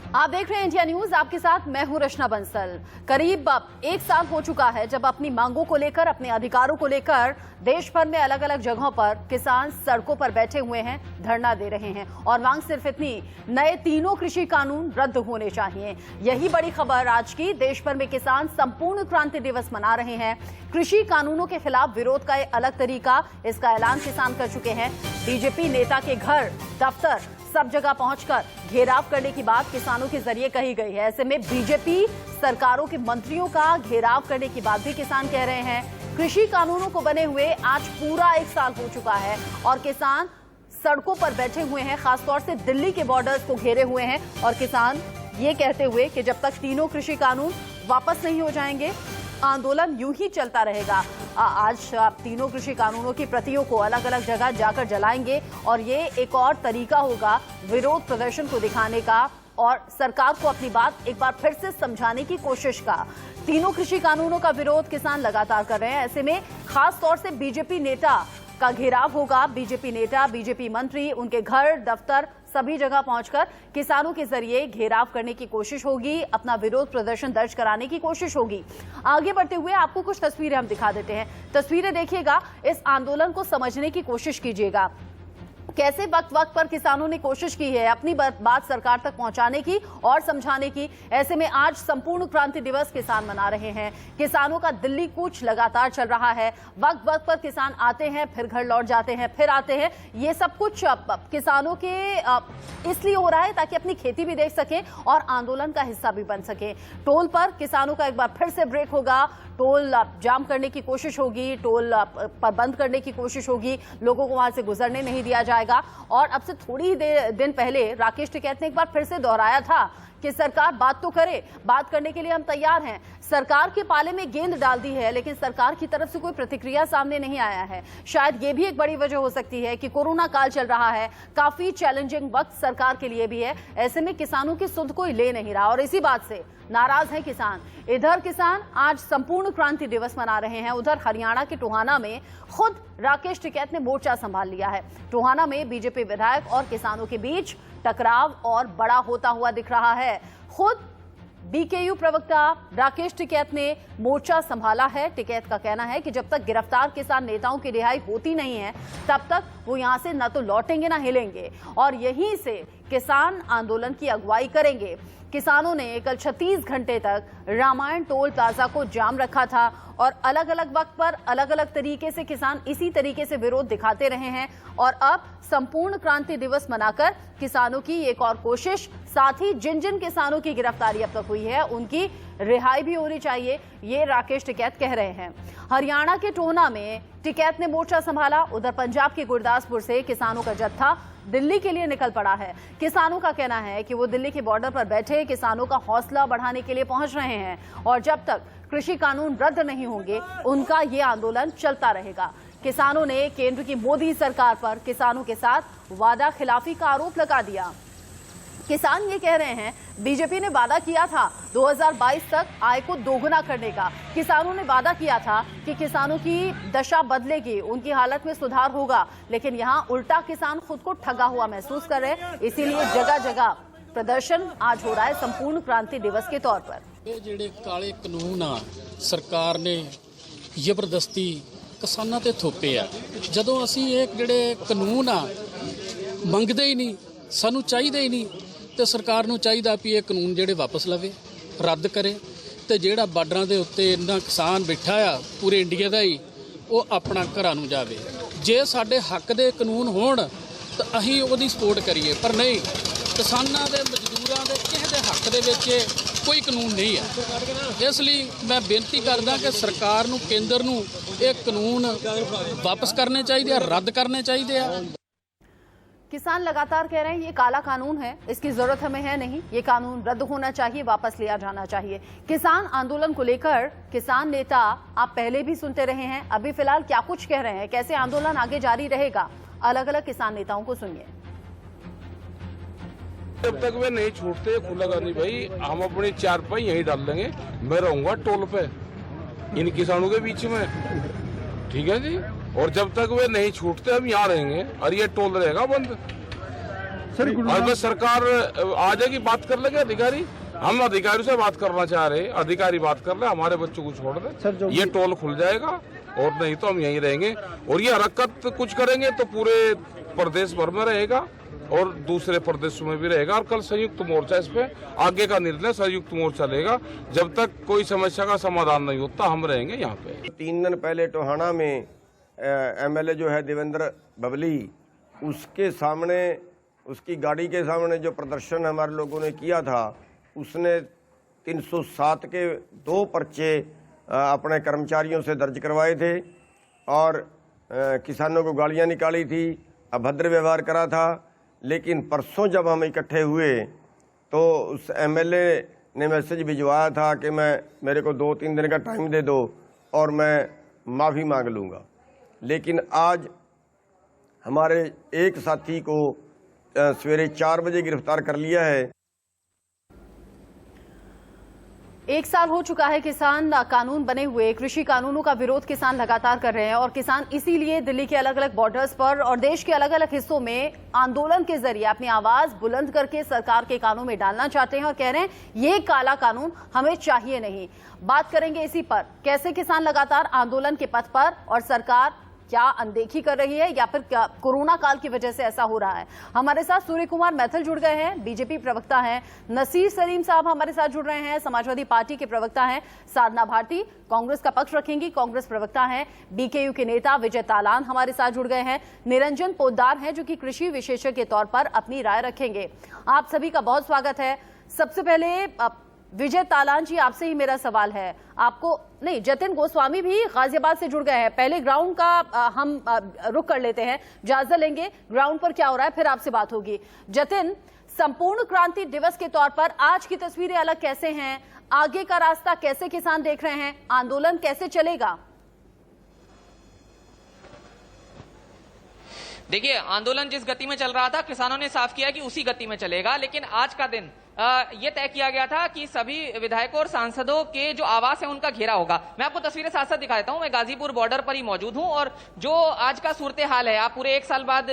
आप देख रहे हैं इंडिया न्यूज, आपके साथ मैं हूं रचना बंसल। करीब 1 साल हो चुका है जब अपनी मांगों को लेकर, अपने अधिकारों को लेकर देश भर में अलग अलग जगहों पर किसान सड़कों पर बैठे हुए हैं, धरना दे रहे हैं और मांग सिर्फ इतनी, नए तीनों कृषि कानून रद्द होने चाहिए। यही बड़ी खबर आज की। देश भर में किसान संपूर्ण क्रांति दिवस मना रहे हैं। कृषि कानूनों के खिलाफ विरोध का एक अलग तरीका, इसका ऐलान किसान कर चुके हैं। बीजेपी नेता के घर, दफ्तर, सब जगह पहुंचकर घेराव करने की बात किसानों के जरिए कही गई है। ऐसे में बीजेपी सरकारों के मंत्रियों का घेराव करने की बात भी किसान कह रहे हैं। कृषि कानूनों को बने हुए आज पूरा 1 साल हो चुका है और किसान सड़कों पर बैठे हुए हैं, खासतौर से दिल्ली के बॉर्डर्स को घेरे हुए हैं और किसान ये कहते हुए कि जब तक तीनों कृषि कानून वापस नहीं हो जाएंगे, आंदोलन यूं ही चलता रहेगा। आज तीनों कृषि कानूनों की प्रतियों को अलग अलग जगह जाकर जलाएंगे और ये एक और तरीका होगा विरोध प्रदर्शन को दिखाने का और सरकार को अपनी बात एक बार फिर से समझाने की कोशिश का। तीनों कृषि कानूनों का विरोध किसान लगातार कर रहे हैं। ऐसे में खास तौर से बीजेपी नेता का घेराव होगा। बीजेपी नेता, बीजेपी मंत्री, उनके घर, दफ्तर, सभी जगह पहुंचकर किसानों के जरिए घेराव करने की कोशिश होगी, अपना विरोध प्रदर्शन दर्ज कराने की कोशिश होगी। आगे बढ़ते हुए आपको कुछ तस्वीरें हम दिखा देते हैं। तस्वीरें देखिएगा, इस आंदोलन को समझने की कोशिश कीजिएगा। कैसे वक्त वक्त पर किसानों ने कोशिश की है अपनी बात सरकार तक पहुंचाने की और समझाने की। ऐसे में आज संपूर्ण क्रांति दिवस किसान मना रहे हैं। किसानों का दिल्ली कूच लगातार चल रहा है। वक्त वक्त पर किसान आते हैं, फिर घर लौट जाते हैं, फिर आते हैं। ये सब कुछ किसानों के इसलिए हो रहा है ताकि अपनी खेती भी देख सकें और आंदोलन का हिस्सा भी बन सके। टोल पर किसानों का एक बार फिर से ब्रेक होगा, टोल जाम करने की कोशिश होगी, टोल पर बंद करने की कोशिश होगी, लोगों को वहां से गुजरने नहीं दिया जाएगा। और अब से थोड़ी दिन पहले राकेश टिकैत ने एक बार फिर से दोहराया था कि सरकार बात तो करे, बात करने के लिए हम तैयार हैं। सरकार के पाले में गेंद डाल दी है, लेकिन सरकार की तरफ से कोई प्रतिक्रिया सामने नहीं आया है। शायद ये भी एक बड़ी वजह हो सकती है कि कोरोना काल चल रहा है, काफी चैलेंजिंग वक्त सरकार के लिए भी है। ऐसे में किसानों की सुध कोई ले नहीं रहा और इसी बात से नाराज हैं किसान। इधर किसान आज संपूर्ण क्रांति दिवस मना रहे हैं, उधर हरियाणा के टोहाना में खुद राकेश टिकैत ने मोर्चा संभाल लिया है। टोहाना में बीजेपी विधायक और किसानों के बीच टकराव और बड़ा होता हुआ दिख रहा है। खुद बीकेयू प्रवक्ता राकेश टिकैत ने मोर्चा संभाला है। टिकैत का कहना है कि जब तक गिरफ्तार किसान नेताओं की रिहाई होती नहीं है, तब तक वो यहां से न तो लौटेंगे ना हिलेंगे और यहीं से किसान आंदोलन की अगुवाई करेंगे। किसानों ने कल 36 घंटे तक रामायण टोल प्लाजा को जाम रखा था और अलग अलग वक्त पर अलग अलग तरीके से किसान इसी तरीके से विरोध दिखाते रहे हैं और अब संपूर्ण क्रांति दिवस मनाकर किसानों की एक और कोशिश, साथ ही जिन जिन किसानों की गिरफ्तारी अब तक हुई है उनकी रिहाई भी होनी चाहिए, ये राकेश टिकैत कह रहे हैं। हरियाणा के टोहाना में टिकैत ने मोर्चा संभाला। उधर पंजाब के गुरदासपुर से किसानों का जत्था दिल्ली के लिए निकल पड़ा है। किसानों का कहना है कि वो दिल्ली के बॉर्डर पर बैठे किसानों का हौसला बढ़ाने के लिए पहुंच रहे हैं और जब तक कृषि कानून रद्द नहीं होंगे, उनका ये आंदोलन चलता रहेगा। किसानों ने केंद्र की मोदी सरकार पर किसानों के साथ वादा खिलाफी का आरोप लगा दिया। किसान ये कह रहे हैं, बीजेपी ने वादा किया था 2022 तक आय को दोगुना करने का। किसानों ने वादा किया था कि किसानों की दशा बदलेगी, उनकी हालत में सुधार होगा, लेकिन यहाँ उल्टा किसान खुद को ठगा हुआ महसूस कर रहे हैं। इसीलिए जगह जगह प्रदर्शन आज हो रहा है संपूर्ण क्रांति दिवस के तौर पर। ਇਹ ਜਿਹੜੇ ਕਾਲੇ ਕਾਨੂੰਨ ਆ ਸਰਕਾਰ ਨੇ ਜ਼ਬਰਦਸਤੀ ਕਿਸਾਨਾਂ ਤੇ ਥੋਪੇ ਆ। ਜਦੋਂ ਅਸੀਂ ਇਹ ਜਿਹੜੇ ਕਾਨੂੰਨ ਆ ਮੰਗਦੇ ਹੀ ਨਹੀਂ, ਸਾਨੂੰ ਚਾਹੀਦੇ ਹੀ ਨਹੀਂ, ਤੇ ਸਰਕਾਰ ਨੂੰ ਚਾਹੀਦਾ ਵੀ ਇਹ ਕਾਨੂੰਨ ਜਿਹੜੇ ਵਾਪਸ ਲਵੇ, ਰੱਦ ਕਰੇ ਤੇ ਜਿਹੜਾ ਬਾਰਡਰਾਂ ਦੇ ਉੱਤੇ ਇੰਨਾ ਕਿਸਾਨ ਬੈਠਾ ਆ ਪੂਰੇ ਇੰਡੀਆ ਦਾ ਹੀ, ਉਹ ਆਪਣਾ ਘਰਾਂ ਨੂੰ ਜਾਵੇ। ਜੇ ਸਾਡੇ ਹੱਕ ਦੇ ਕਾਨੂੰਨ ਹੋਣ ਤਾਂ ਅਸੀਂ ਉਹਦੀ ਸਪੋਰਟ ਕਰੀਏ, ਪਰ ਨਹੀਂ, ਕਿਸਾਨਾਂ ਦੇ ਮਜ਼ਦੂਰਾਂ ਦੇ ਕਿਸੇ ਦੇ ਹੱਕ ਦੇ ਵਿੱਚ कोई कानून नहीं है। इसलिए मैं बेनती करदा कि सरकार नूं, केंद्र नूं ये कानून वापस करने चाहिए, रद्द करने चाहिए। किसान लगातार कह रहे हैं ये काला कानून है, इसकी जरूरत हमें है नहीं, ये कानून रद्द होना चाहिए, वापस लिया जाना चाहिए। किसान आंदोलन को लेकर किसान नेता आप पहले भी सुनते रहे हैं, अभी फिलहाल क्या कुछ कह रहे हैं, कैसे आंदोलन आगे जारी रहेगा, अलग अलग किसान नेताओं को सुनिए। जब तक वे नहीं छूटते खुलेगा नहीं भाई, हम अपनी चारपाई यहीं डाल देंगे। मैं रहूंगा टोल पे इन किसानों के बीच में, ठीक है जी। और जब तक वे नहीं छूटते हम यहाँ रहेंगे और ये टोल रहेगा बंद। और बस सरकार आ जाएगी, बात कर लेंगे अधिकारी। हम अधिकारियों से बात करना चाह रहे हैं, अधिकारी बात कर ले, हमारे बच्चों को छोड़ दे, ये टोल खुल जाएगा और नहीं तो हम यहीं रहेंगे। और ये हरकत कुछ करेंगे तो पूरे प्रदेश भर में रहेगा और दूसरे प्रदेशों में भी रहेगा। और कल संयुक्त मोर्चा, इस पे आगे का निर्णय संयुक्त मोर्चा लेगा। जब तक कोई समस्या का समाधान नहीं होता हम रहेंगे यहाँ पे। 3 दिन पहले टोहाना में एमएलए जो है देवेंद्र बबली, उसके सामने, उसकी गाड़ी के सामने जो प्रदर्शन हमारे लोगों ने किया था, उसने 307 के 2 पर्चे अपने कर्मचारियों से दर्ज करवाए थे और किसानों को गालियां निकाली थी, अभद्र व्यवहार करा था। लेकिन परसों जब हम इकट्ठे हुए तो उस एमएलए ने मैसेज भिजवाया था कि मेरे को 2-3 दिन का टाइम दे दो और मैं माफ़ी मांग लूँगा। लेकिन आज हमारे एक साथी को सवेरे 4 बजे गिरफ्तार कर लिया है। 1 साल हो चुका है किसान कानून बने हुए, कृषि कानूनों का विरोध किसान लगातार कर रहे हैं और किसान इसीलिए दिल्ली के अलग अलग बॉर्डर्स पर और देश के अलग अलग हिस्सों में आंदोलन के जरिए अपनी आवाज बुलंद करके सरकार के कानून में डालना चाहते हैं और कह रहे हैं ये काला कानून हमें चाहिए नहीं। बात करेंगे इसी पर, कैसे किसान लगातार आंदोलन के पथ पर और सरकार क्या अनदेखी कर रही है या फिर क्या कोरोना काल की वजह से ऐसा हो रहा है। हमारे साथ सूर्य कुमार मैथिल जुड़ गए हैं, बीजेपी प्रवक्ता हैं, नसीर सलीम साहब हमारे साथ जुड़ रहे हैं, समाजवादी पार्टी के प्रवक्ता हैं, साधना भारती कांग्रेस का पक्ष रखेंगी, कांग्रेस प्रवक्ता हैं, बीकेयू के नेता विजय तालान हमारे साथ जुड़ गए हैं, निरंजन पोद्दार हैं जो कि कृषि विशेषज्ञ के तौर पर अपनी राय रखेंगे। आप सभी का बहुत स्वागत है। सबसे पहले विजय तालान जी, आपसे ही मेरा सवाल है, आपको नहीं, जतिन गोस्वामी भी गाजियाबाद से जुड़ गए हैं। पहले ग्राउंड का हम रुक कर लेते हैं, जायजा लेंगे ग्राउंड पर क्या हो रहा है, फिर आपसे बात होगी। जतिन, संपूर्ण क्रांति दिवस के तौर पर आज की तस्वीरें अलग कैसे हैं, आगे का रास्ता कैसे किसान देख रहे हैं, आंदोलन कैसे चलेगा? देखिए, आंदोलन जिस गति में चल रहा था किसानों ने साफ किया कि उसी गति में चलेगा, लेकिन आज का दिन ये तय किया गया था कि सभी विधायकों और सांसदों के जो आवास है उनका घेरा होगा। मैं आपको तस्वीरें साथ साथ दिखा देता हूं। मैं गाजीपुर बॉर्डर पर ही मौजूद हूं और जो आज का सूरत हाल है आप पूरे 1 साल बाद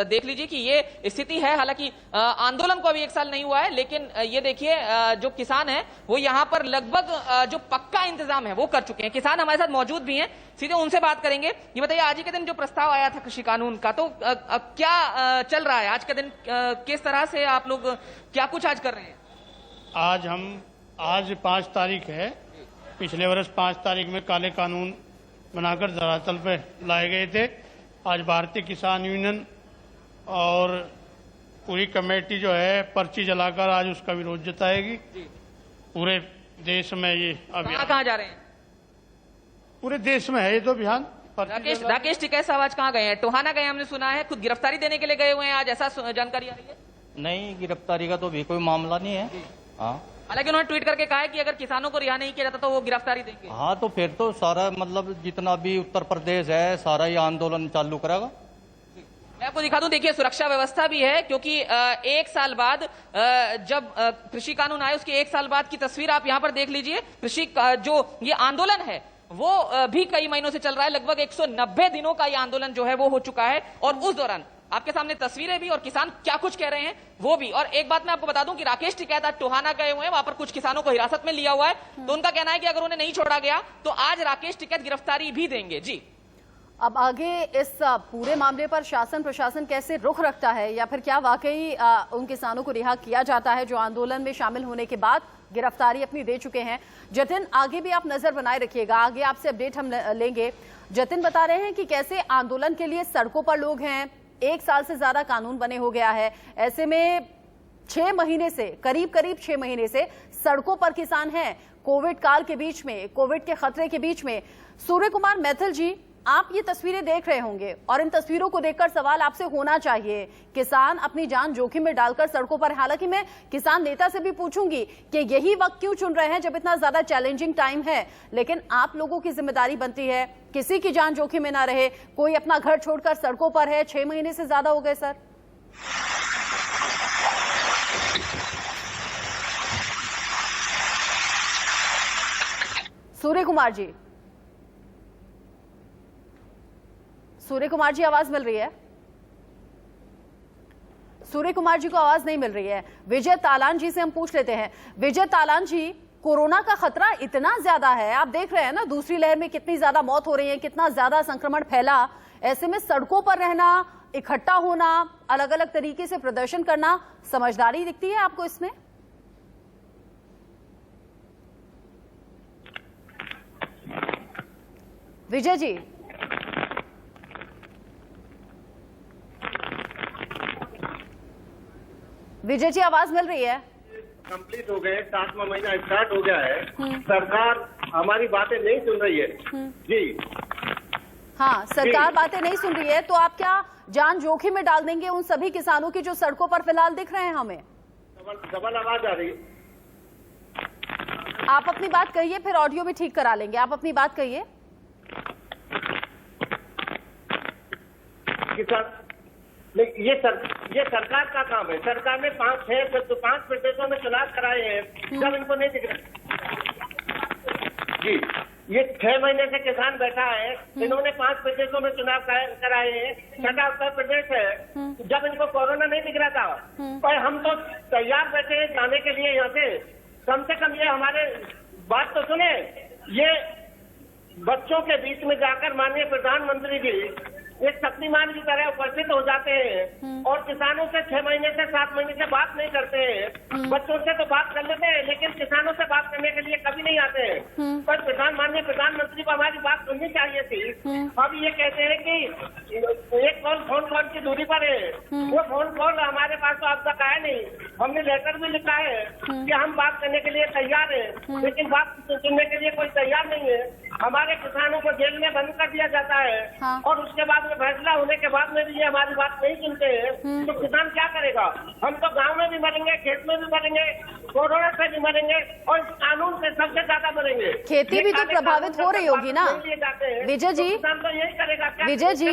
देख लीजिए कि ये स्थिति है। हालांकि आंदोलन को अभी 1 साल नहीं हुआ है, लेकिन ये देखिए जो किसान है वो यहाँ पर लगभग जो पक्का इंतजाम है वो कर चुके हैं। किसान हमारे साथ मौजूद भी हैं, सीधे उनसे बात करेंगे। ये बताइए, आज के दिन जो प्रस्ताव आया था कृषि कानून का, तो क्या चल रहा है आज का दिन, किस तरह से आप लोग क्या कुछ आज कर रहे हैं? आज 5 तारीख है। पिछले वर्ष 5 तारीख में काले कानून बनाकर धरातल पे लाए गए थे। आज भारतीय किसान यूनियन और पूरी कमेटी जो है पर्ची जलाकर आज उसका विरोध जताएगी। पूरे देश में ये अभियान कहाँ जा रहे हैं? पूरे देश में है ये तो अभियान। राकेश टिकैत साहब आज कहाँ गए हैं? टोहाना गए, हमने सुना है, खुद गिरफ्तारी देने के लिए गए हुए हैं आज, ऐसा जानकारी आ रही है? नहीं, गिरफ्तारी का तो भी कोई मामला नहीं है। हाँ, हालांकि उन्होंने ट्वीट करके कहा है कि अगर किसानों को रिहा नहीं किया जाता तो वो गिरफ्तारी देंगे। हाँ, तो फिर तो सारा मतलब जितना भी उत्तर प्रदेश है सारा ही आंदोलन चालू करेगा। मैं आपको दिखा दूं, देखिए सुरक्षा व्यवस्था भी है, क्योंकि 1 साल बाद जब कृषि कानून आए उसके 1 साल बाद की तस्वीर आप यहाँ पर देख लीजिए। कृषि जो ये आंदोलन है वो भी कई महीनों से चल रहा है, लगभग 190 दिनों का ये आंदोलन जो है वो हो चुका है। और उस दौरान आपके सामने तस्वीरें भी और किसान क्या कुछ कह रहे हैं वो भी। और एक बात मैं आपको बता दूं कि राकेश टिकैत आज टोहाना गए हुए हैं, वहां पर कुछ किसानों को हिरासत में लिया हुआ है, तो उनका कहना है कि अगर उन्हें नहीं छोड़ा गया तो आज राकेश टिकैत गिरफ्तारी भी देंगे। जी, अब आगे इस पूरे मामले पर शासन प्रशासन कैसे रुख रखता है या फिर क्या वाकई उन किसानों को रिहा किया जाता है जो आंदोलन में शामिल होने के बाद गिरफ्तारी अपनी दे चुके हैं? जतिन, आगे भी आप नजर बनाए रखिएगा, आगे आपसे अपडेट हम लेंगे। जतिन बता रहे हैं कि कैसे आंदोलन के लिए सड़कों पर लोग हैं, 1 साल से ज्यादा कानून बने हो गया है, ऐसे में 6 महीने से करीब 6 महीने से सड़कों पर किसान हैं, कोविड काल के बीच में, कोविड के खतरे के बीच में। सूर्य कुमार मैथिल जी, आप ये तस्वीरें देख रहे होंगे और इन तस्वीरों को देखकर सवाल आपसे होना चाहिए, किसान अपनी जान जोखिम में डालकर सड़कों पर, हालांकि मैं किसान नेता से भी पूछूंगी कि यही वक्त क्यों चुन रहे हैं जब इतना ज्यादा चैलेंजिंग टाइम है, लेकिन आप लोगों की जिम्मेदारी बनती है किसी की जान जोखिम में ना रहे। कोई अपना घर छोड़कर सड़कों पर है, 6 महीने से ज्यादा हो गए सर। सूर्य कुमार जी, सूर्य कुमार जी, आवाज मिल रही है? सूर्य कुमार जी को आवाज नहीं मिल रही है। विजय तालान जी से हम पूछ लेते हैं। विजय तालान जी, कोरोना का खतरा इतना ज्यादा है, आप देख रहे हैं ना दूसरी लहर में कितनी ज्यादा मौत हो रही है, कितना ज्यादा संक्रमण फैला। ऐसे में सड़कों पर रहना, इकट्ठा होना, अलग अलग तरीके से प्रदर्शन करना, समझदारी दिखती है आपको इसमें? विजय जी, विजय जी आवाज मिल रही है? कंप्लीट हो गए, 7वां महीना स्टार्ट हो गया है, सरकार हमारी बातें नहीं सुन रही है जी। हाँ, सरकार बातें नहीं सुन रही है, तो आप क्या जान जोखिम में डाल देंगे उन सभी किसानों की जो सड़कों पर फिलहाल दिख रहे हैं हमें? डबल आवाज आ रही है। आप अपनी बात कहिए, फिर ऑडियो भी ठीक करा लेंगे। आप अपनी बात कहिए। ये सरकार का काम है। सरकार ने 5 प्रदेशों में चुनाव कराए हैं, जब इनको नहीं दिख रहा जी। ये 6 महीने से किसान बैठा है, इन्होंने 5 प्रदेशों में चुनाव कराए हैं, 6ठा उत्तर प्रदेश है, जब इनको कोरोना नहीं दिख रहा था। पर हम तो तैयार बैठे हैं जाने के लिए यहाँ से कम ये हमारे बात तो सुने। ये बच्चों के बीच में जाकर माननीय प्रधानमंत्री जी एक शक्तिमान की तरह उपस्थित हो जाते हैं और किसानों से 6 महीने से 7 महीने से बात नहीं करते हैं। बच्चों से तो बात कर लेते हैं, लेकिन किसानों से बात करने के लिए कभी नहीं आते हैं। पर माननीय प्रधानमंत्री को हमारी बात सुननी चाहिए थी। अब ये कहते हैं कि एक फोन कॉल की दूरी पर है, वो फोन कॉल हमारे पास तो अब तक आया नहीं। हमने लेटर भी लिखा है कि हम बात करने के लिए तैयार है, लेकिन बात सुनने के लिए कोई तैयार नहीं है। हमारे किसानों को जेल में बंद कर दिया जाता है और उसके बाद में फैसला होने के बाद में भी ये हमारी बात नहीं सुनते हैं, तो किसान क्या करेगा? हम तो गांव में भी मरेंगे, खेत में भी मरेंगे, कोरोना से भी मरेंगे और इस कानून से सबसे ज्यादा मरेंगे। खेती भी तो प्रभावित हो रही होगी ना विजय जी? किसान तो यही करेगा। विजय जी,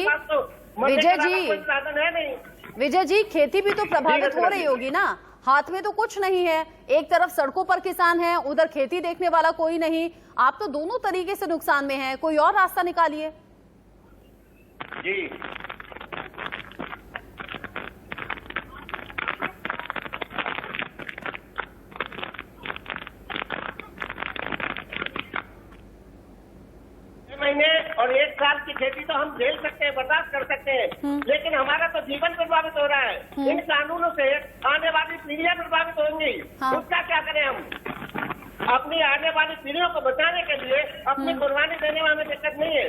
विजय जी, कोई साधन है नहीं। विजय जी, खेती भी तो प्रभावित हो रही होगी ना? हाथ में तो कुछ नहीं है, एक तरफ सड़कों पर किसान हैं, उधर खेती देखने वाला कोई नहीं। आप तो दोनों तरीके से नुकसान में हैं, कोई और रास्ता निकालिए। जी महीने और 1 साल की खेती तो हम झेल सकते हैं, बर्दाश्त कर सकते हैं, लेकिन हमारा तो जीवन प्रभावित हो रहा है। इन कानूनों से आने वाली पीढ़ियां प्रभावित होंगी। उसका क्या करें हम? अपनी आने वाली पीढ़ियों को बचाने के लिए अपनी कुर्बानी देने में हमें दिक्कत नहीं है।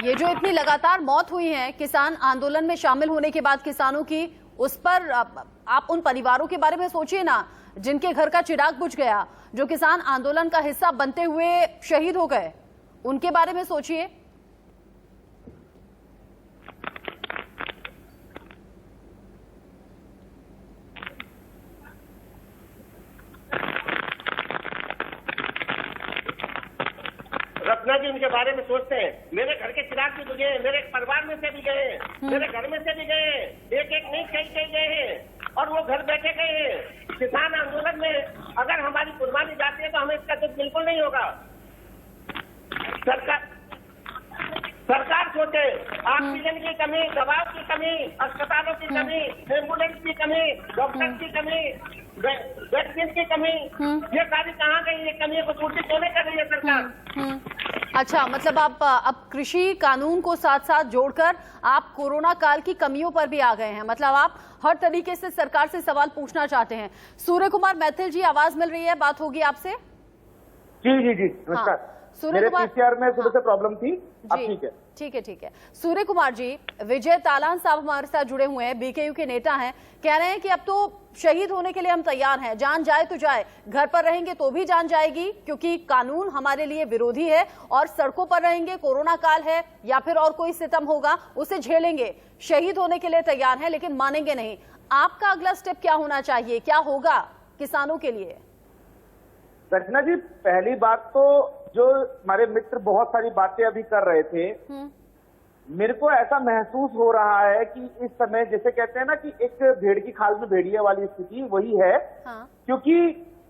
ये जो इतनी लगातार मौत हुई है किसान आंदोलन में शामिल होने के बाद किसानों की, उस पर आप उन परिवारों के बारे में सोचिए ना, जिनके घर का चिराग बुझ गया, जो किसान आंदोलन का हिस्सा बनते हुए शहीद हो गए, उनके बारे में सोचिए। रत्ना जी उनके बारे में सोचते हैं। मेरे घर के चिराग भी बुझे हैं, मेरे परिवार में से भी गए हैं, मेरे घर में से भी गए हैं, एक नहीं कई गए हैं और वो घर बैठे गए हैं। किसान आंदोलन में अगर हमारी कुर्बानी जाती है तो हमें इसका दुख बिल्कुल नहीं होगा। सरकार सोचे, ऑक्सीजन की कमी, दवाओं की कमी, अस्पतालों की कमी, एम्बुलेंस की कमी, डॉक्टर की कमी, वैक्सीन की कमी, ये सारी कहाँ गई? ये कमी को पूर्ति क्यों नहीं कर रही है सरकार? अच्छा, मतलब आप अब कृषि कानून को साथ साथ जोड़कर आप कोरोना काल की कमियों पर भी आ गए हैं, मतलब आप हर तरीके से सरकार से सवाल पूछना चाहते हैं। सूर्य कुमार मैथिल जी, आवाज मिल रही है? बात होगी आपसे? जी नमस्कार। सूर्य कुमार, पीसीआर में सुबह से प्रॉब्लम थी, अब ठीक है। ठीक है। सूर्य कुमार जी, विजय तालान साहब हमारे साथ जुड़े हुए हैं, बीकेयू के नेता हैं, कह रहे हैं कि अब तो शहीद होने के लिए हम तैयार हैं, जान जाए तो जाए, घर पर रहेंगे तो भी जान जाएगी, क्योंकि कानून हमारे लिए विरोधी है, और सड़कों पर रहेंगे, कोरोना काल है या फिर और कोई सितम होगा, उसे झेलेंगे, शहीद होने के लिए तैयार हैं, लेकिन मानेंगे नहीं। आपका अगला स्टेप क्या होना चाहिए, क्या होगा किसानों के लिए? रचना जी, पहली बात तो जो हमारे मित्र बहुत सारी बातें अभी कर रहे थे, मेरे को ऐसा महसूस हो रहा है कि इस समय जैसे कहते हैं ना कि एक भेड़ की खाल में भेड़िया वाली स्थिति वही है। क्योंकि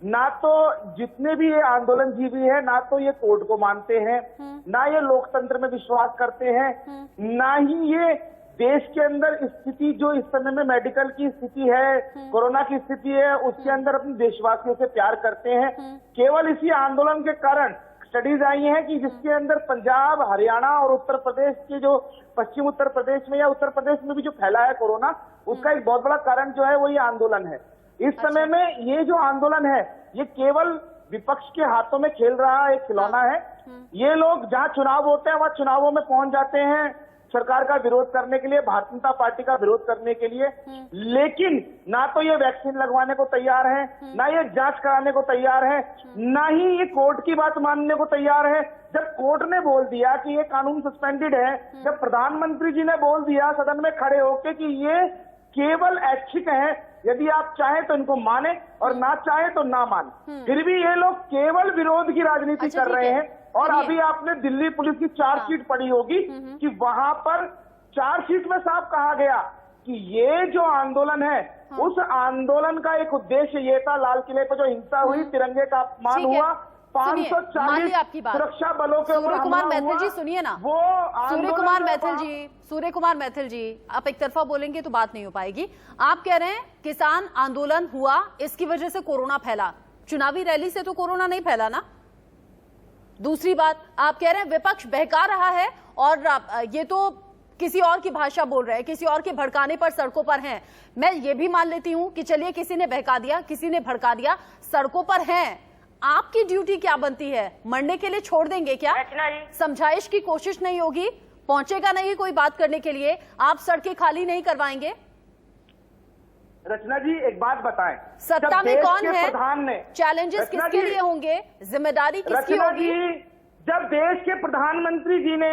ना तो जितने भी ये आंदोलन जीवी है, ना तो ये कोर्ट को मानते हैं, ना ये लोकतंत्र में विश्वास करते हैं, ना ही ये देश के अंदर स्थिति जो इस समय में मेडिकल की स्थिति है, कोरोना की स्थिति है, उसके अंदर अपने देशवासियों से प्यार करते हैं। केवल इसी आंदोलन के कारण स्टडीज आई हैं कि जिसके अंदर पंजाब, हरियाणा और उत्तर प्रदेश के जो पश्चिम उत्तर प्रदेश में या उत्तर प्रदेश में भी जो फैला है कोरोना, उसका एक बहुत बड़ा कारण जो है वो ये आंदोलन है। इस समय में ये जो आंदोलन है ये केवल विपक्ष के हाथों में खेल रहा एक खिलौना है। ये लोग जहां चुनाव होते हैं वहां चुनावों में पहुंच जाते हैं सरकार का विरोध करने के लिए, भारतीय जनता पार्टी का विरोध करने के लिए, लेकिन ना तो ये वैक्सीन लगवाने को तैयार है, ना ये जांच कराने को तैयार है, ना ही ये कोर्ट की बात मानने को तैयार है। जब कोर्ट ने बोल दिया कि ये कानून सस्पेंडेड है, जब प्रधानमंत्री जी ने बोल दिया सदन में खड़े होकर कि ये केवल ऐच्छिक है, यदि आप चाहें तो इनको माने और ना चाहें तो ना माने, फिर भी ये लोग केवल विरोध की राजनीति कर रहे हैं। और अभी आपने दिल्ली पुलिस की चार्जशीट पढ़ी होगी कि वहां पर चार्जशीट में साफ कहा गया कि ये जो आंदोलन है उस आंदोलन का एक उद्देश्य ये था, लाल किले पर जो हिंसा हुई, तिरंगे का अपमान हुआ, 540 सुरक्षा बलों के ऊपर कुमार मैथिल जी सुनिए ना, वो सूर्य कुमार मैथिल जी आप एक तरफा बोलेंगे तो बात नहीं हो पाएगी। आप कह रहे हैं किसान आंदोलन हुआ, इसकी वजह से कोरोना फैला, चुनावी रैली से तो कोरोना नहीं फैला ना। दूसरी बात, आप कह रहे हैं विपक्ष बहका रहा है और ये तो किसी और की भाषा बोल रहे हैं, किसी और के भड़काने पर सड़कों पर हैं। मैं ये भी मान लेती हूं कि चलिए किसी ने बहका दिया, किसी ने भड़का दिया, सड़कों पर हैं, आपकी ड्यूटी क्या बनती है? मरने के लिए छोड़ देंगे क्या? समझाइश की कोशिश नहीं होगी? पहुंचेगा नहीं कोई बात करने के लिए? आप सड़कें खाली नहीं करवाएंगे? रचना जी एक बात बताएं, सत्ता में कौन है? प्रधान ने चैलेंजेस किसके लिए होंगे? जिम्मेदारी किसकी होगी? जब देश के प्रधानमंत्री जी ने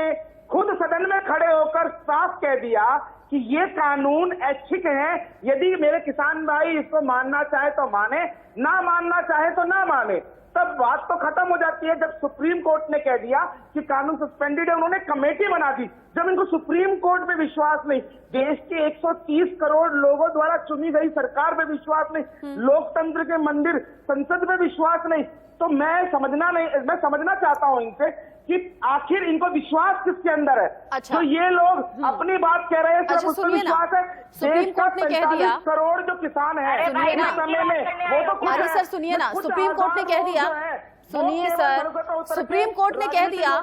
खुद सदन में खड़े होकर साफ कह दिया कि ये कानून ऐच्छिक है, यदि मेरे किसान भाई इसको मानना चाहे तो माने, ना मानना चाहे तो ना माने, तब बात तो खत्म हो जाती है। जब सुप्रीम कोर्ट ने कह दिया कि कानून सस्पेंडेड है, उन्होंने कमेटी बना दी। जब इनको सुप्रीम कोर्ट में विश्वास नहीं, देश के 130 करोड़ लोगों द्वारा चुनी गई सरकार में विश्वास नहीं, लोकतंत्र के मंदिर संसद में विश्वास नहीं, तो मैं समझना चाहता हूं इनसे कि आखिर इनको विश्वास किसके अंदर है। अच्छा। तो ये लोग अपनी बात कह रहे हैं, सिर्फ उसको विश्वास है। सुप्रीम कोर्ट ने कह दिया, 45 करोड़ जो किसान है इस समय में, वो तो खुद अरे सर सुनिए ना, सुप्रीम कोर्ट ने कह दिया, सुनिए सर, सुप्रीम कोर्ट ने कह दिया,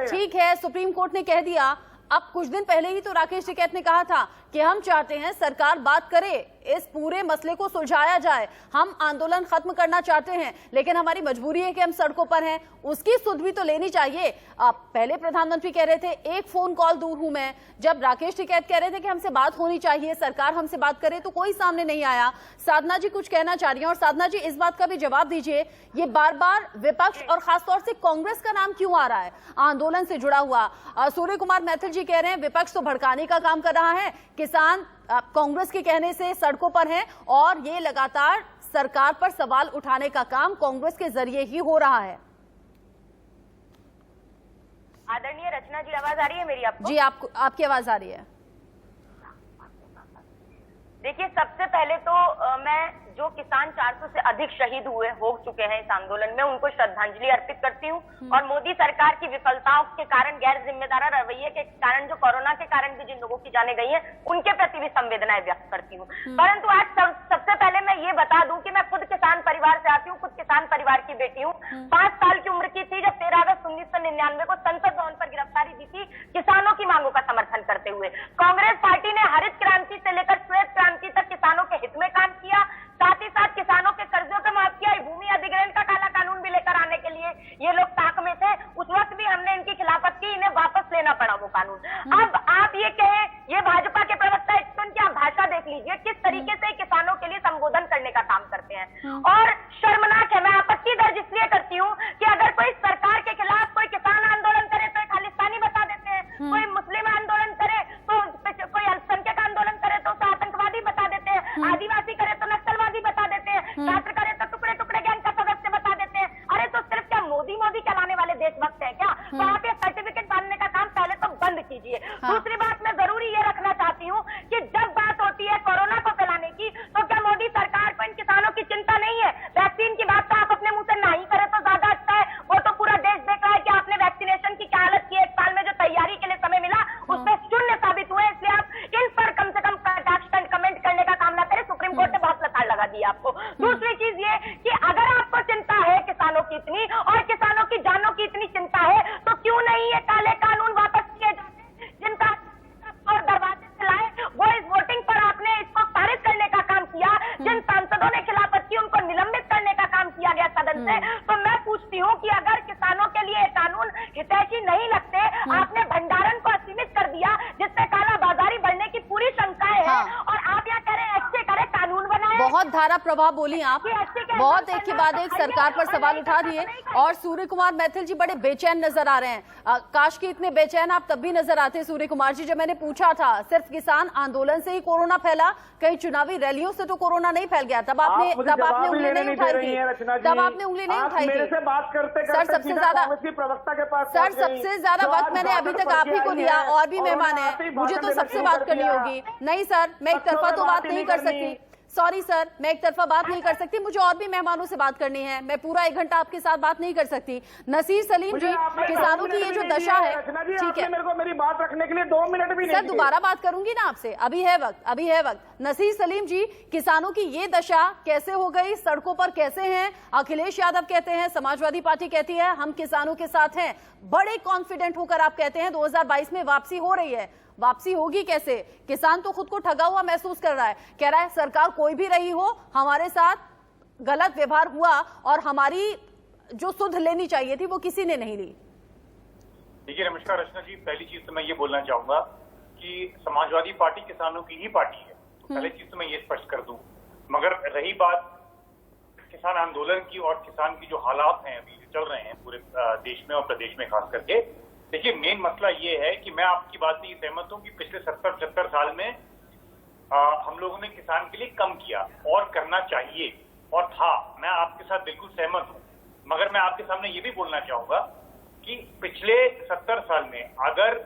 ठीक है, सुप्रीम कोर्ट ने कह दिया। अब कुछ दिन पहले ही तो राकेश टिकैत ने कहा था कि हम चाहते हैं सरकार बात करे, इस पूरे मसले को सुलझाया जाए, हम आंदोलन खत्म करना चाहते हैं, लेकिन हमारी मजबूरी है कि हम सड़कों पर हैं, उसकी सुध भी तो लेनी चाहिए। पहले प्रधानमंत्री कह रहे थे एक फोन कॉल दूर हूं मैं, जब राकेश टिकैत कह रहे थे कि हमसे बात होनी चाहिए, सरकार हमसे बात करे, तो कोई सामने नहीं आया। साधना जी कुछ कहना चाह रही हैं, और साधना जी इस बात का भी जवाब दीजिए, ये बार बार विपक्ष और खासतौर से कांग्रेस का नाम क्यों आ रहा है आंदोलन से जुड़ा हुआ? सूर्य कुमार मैथिल जी कह रहे हैं विपक्ष तो भड़काने का काम कर रहा है, किसान कांग्रेस के कहने से सड़कों पर हैं, और ये लगातार सरकार पर सवाल उठाने का काम कांग्रेस के जरिए ही हो रहा है। आदरणीय रचना जी, आवाज आ रही है मेरी आपको? जी, आपकी आवाज आ रही है। देखिए, सबसे पहले तो मैं जो किसान 400 से अधिक शहीद हो चुके हैं इस आंदोलन में, उनको श्रद्धांजलि अर्पित करती हूँ। और मोदी सरकार की विफलताओं के कारण, गैर जिम्मेदार रवैये के कारण, जो कोरोना के कारण भी जिन लोगों की जाने गई हैं, उनके प्रति भी संवेदनाएं व्यक्त करती हूँ। परंतु आज सबसे पहले मैं ये बता दूं कि मैं खुद किसान परिवार से आती हूँ, खुद किसान परिवार की बेटी हूँ। 5 साल की उम्र की थी जब 13 अगस्त 1999 को संसद भवन पर गिरफ्तारी दी थी किसानों की मांगों का समर्थन करते हुए। कांग्रेस पार्टी ने हरित क्रांति से लेकर श्वेत क्रांति तक किसानों के हित में काम किया, साथ ही साथ किसानों के कर्जों को माफ किया। भूमि अधिग्रहण का काला कानून भी लेकर आने के लिए ये लोग ताक में थे, उस वक्त भी हमने इनकी खिलाफत की, इन्हें वापस लेना पड़ा वो कानून। अब आप ये कहें, ये भाजपा के प्रवक्ता एक तो उनकी आप भाषा देख लीजिए, किस तरीके से किसानों के लिए संबोधन करने का काम करते हैं। और शर्मनाक है, मैं आपत्ति दर्ज इसलिए करती हूँ कि अगर कोई सरकार के खिलाफ कोई किसान आंदोलन करे तो खालिस्तानी बता देते हैं, कोई मुस्लिम आंदोलन करे तो, कोई अल्पसंख्यक आंदोलन करे तो उसे आतंकवादी बता देते हैं, आदिवासी करे तो नक्सलवादी बता देते हैं, छात्र करे तो टुकड़े टुकड़े गैंग का सदस्य बता देते हैं। अरे तो सिर्फ क्या मोदी कहलाने वाले देशभक्त हैं क्या? तो आप ये सर्टिफिकेट बांधने का काम पहले तो बंद कीजिए। दूसरी बात मैं जरूरी ये रखना चाहती हूँ कि जब बात होती है कोरोना को फैलाने की, तो क्या मोदी सरकार को इन किसानों की चिंता नहीं है? वैक्सीन की बात तो आप अपने दी आपको। दूसरी चीज ये कि अगर आपको चिंता है किसानों की इतनी और किसानों की जानों की इतनी चिंता है तो क्यों नहीं ये काले कानून वापस किए जाते जिनका और दरवाजे से लाए। वो इस वोटिंग पर आपने इसको पारित करने का काम किया, जिन सांसदों ने खिलाफत की उनको निलंबित करने का काम किया गया सदन से। तो मैं पूछती हूँ कि अगर किसानों के लिए कानून हितैषी नहीं लगते, आपने भंडारण को असीमित कर दिया जिससे काला बाजारी बढ़ने की पूरी शंकाएं हैं और आप यहाँ कह रहे हैं अच्छे करे कानून बनाए। बहुत धारा प्रभाव बोली आप, बहुत एक के बाद एक सरकार पर सवाल उठा दिए और सूर्य कुमार मैथिल जी बड़े बेचैन नजर आ रहे हैं। काश कि इतने बेचैन आप तब भी नजर आते सूर्य कुमार जी। जब मैंने पूछा था सिर्फ किसान आंदोलन से ही कोरोना फैला, कहीं चुनावी रैलियों से तो कोरोना नहीं फैल गया, तब आपने उंगली नहीं उठाई थी, तब आपने उंगली नहीं उठाई थी। सर सबसे ज्यादा सर सबसे ज्यादा वक्त मैंने अभी तक आप ही को दिया, और भी मेहमान है, मुझे तो सबसे बात करनी होगी। नहीं सर, मैं एक तरफा तो बात नहीं कर सकती, सॉरी सर, मैं एक तरफा बात नहीं कर सकती, मुझे और भी मेहमानों से बात करनी है। मैं पूरा 1 घंटा आपके साथ बात नहीं कर सकती। नसीर सलीम जी, किसानों की ये जो दशा है, ठीक है, मेरे को मेरी बात रखने के लिए 2 मिनट भी नहीं। सर दोबारा बात करूंगी ना आपसे, अभी है वक्त, अभी है वक्त। नसीर सलीम जी, किसानों की ये दशा कैसे हो गई, सड़कों पर कैसे हैं? अखिलेश यादव कहते हैं, समाजवादी पार्टी कहती है हम किसानों के साथ हैं, बड़े कॉन्फिडेंट होकर आप कहते हैं 2022 में वापसी हो रही है। वापसी होगी कैसे? किसान तो खुद को ठगा हुआ महसूस कर रहा है, कह रहा है सरकार कोई भी रही हो, हमारे साथ गलत व्यवहार हुआ और हमारी जो सुध लेनी चाहिए थी वो किसी ने नहीं ली। देखिए नमस्कार रचना जी, पहली चीज तो मैं ये बोलना चाहूंगा कि समाजवादी पार्टी किसानों की ही पार्टी है, पहली चीज तो मैं ये स्पष्ट कर दूं। मगर रही बात किसान आंदोलन की और किसान की जो हालात हैं अभी चल रहे हैं पूरे देश में और प्रदेश में खास करके, देखिए मेन मसला ये है कि मैं आपकी बात से सहमत हूं कि पिछले 70-75 साल में हम लोगों ने किसान के लिए कम किया और करना चाहिए और था, मैं आपके साथ बिल्कुल सहमत हूं। मगर मैं आपके सामने ये भी बोलना चाहूंगा कि पिछले 70 साल में अगर